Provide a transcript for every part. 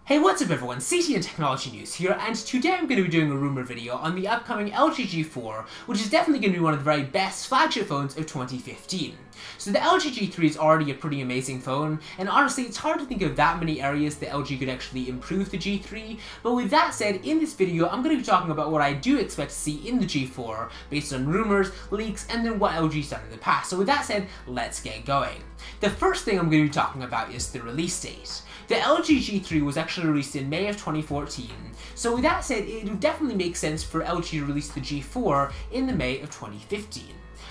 Hey, what's up everyone, CTNtechnologynews here, and today I'm going to be doing a rumor video on the upcoming LG G4, which is definitely going to be one of the very best flagship phones of 2015. So the LG G3 is already a pretty amazing phone, and honestly it's hard to think of that many areas that LG could actually improve the G3, but with that said, in this video I'm going to be talking about what I do expect to see in the G4, based on rumors, leaks, and then what LG's done in the past. So with that said, let's get going. The first thing I'm going to be talking about is the release date. The LG G3 was actually released in May of 2014, so with that said, it would definitely make sense for LG to release the G4 in the May of 2015.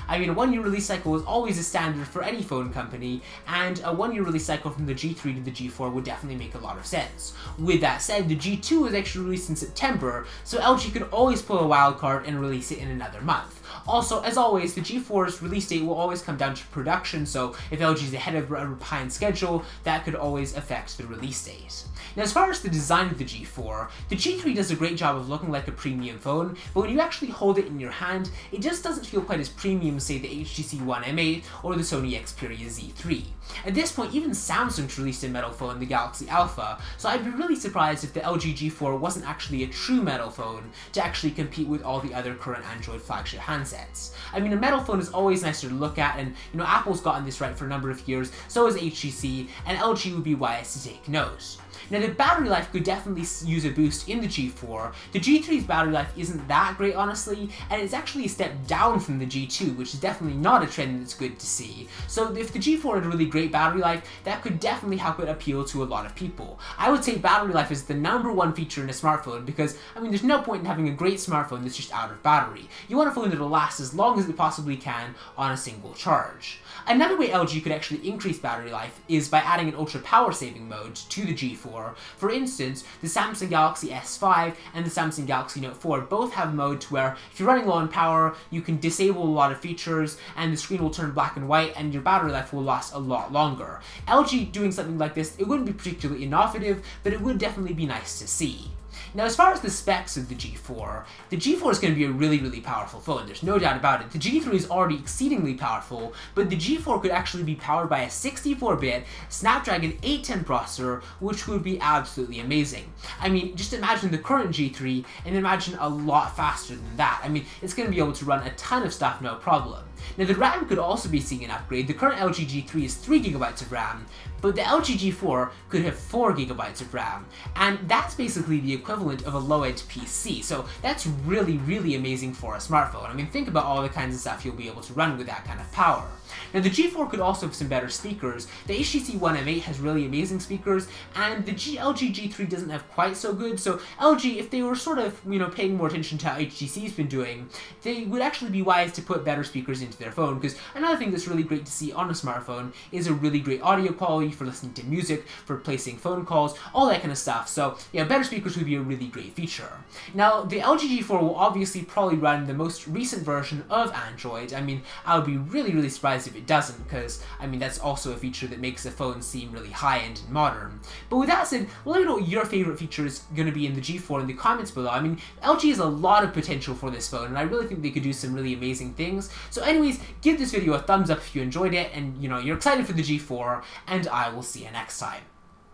I mean, a 1-year release cycle is always a standard for any phone company, and a 1-year release cycle from the G3 to the G4 would definitely make a lot of sense. With that said, the G2 was actually released in September, so LG could always pull a wild card and release it in another month. Also, as always, the G4's release date will always come down to production, so if LG is ahead of or behind schedule, that could always affect the release date. Now, as far as the design of the G3 does a great job of looking like a premium phone, but when you actually hold it in your hand, it just doesn't feel quite as premium as, say, the HTC One M8 or the Sony Xperia Z3. At this point, even Samsung's released a metal phone, the Galaxy Alpha, so I'd be really surprised if the LG G4 wasn't actually a true metal phone to actually compete with all the other current Android flagship handsets. I mean, a metal phone is always nicer to look at, and you know, Apple's gotten this right for a number of years, so has HTC, and LG would be wise to take note. Now, the battery life could definitely use a boost in the G4. The G3's battery life isn't that great, honestly, and it's actually a step down from the G2, which is definitely not a trend that's good to see. So if the G4 had a really great battery life, that could definitely help it appeal to a lot of people. I would say battery life is the #1 feature in a smartphone because, I mean, there's no point in having a great smartphone that's just out of battery. You want a phone that'll last as long as it possibly can on a single charge. Another way LG could actually increase battery life is by adding an ultra power saving mode to the G4. For instance, the Samsung Galaxy S5 and the Samsung Galaxy Note 4 both have modes where if you're running low on power, you can disable a lot of features and the screen will turn black and white and your battery life will last a lot longer. LG doing something like this, it wouldn't be particularly innovative, but it would definitely be nice to see. Now, as far as the specs of the G4 is going to be a really powerful phone, there's no doubt about it. The G3 is already exceedingly powerful, but the G4 could actually be powered by a 64-bit Snapdragon 810 processor, which would be absolutely amazing. I mean, just imagine the current G3 and imagine a lot faster than that. I mean, it's going to be able to run a ton of stuff, no problem. Now, the RAM could also be seeing an upgrade. The current LG G3 is 3GB of RAM, but the LG G4 could have 4GB of RAM, and that's basically the equivalent of a low-end PC, so that's really amazing for a smartphone. I mean, think about all the kinds of stuff you'll be able to run with that kind of power. Now, the G4 could also have some better speakers. The HTC One M8 has really amazing speakers, and the LG G3 doesn't have quite so good, so LG, if they were sort of, you know, paying more attention to how HTC's been doing, they would actually be wise to put better speakers into their phone, because another thing that's really great to see on a smartphone is a really great audio quality for listening to music, for placing phone calls, all that kind of stuff. So yeah, better speakers would be a really great feature. Now, the LG G4 will obviously probably run the most recent version of Android. I mean, I would be really surprised if it doesn't, because I mean, that's also a feature that makes a phone seem really high-end and modern. But with that said, let me know what your favorite feature is going to be in the G4 in the comments below. I mean, LG has a lot of potential for this phone, and I really think they could do some really amazing things. So anyways, give this video a thumbs up if you enjoyed it, and you know, you're excited for the G4, and I will see you next time.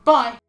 Bye!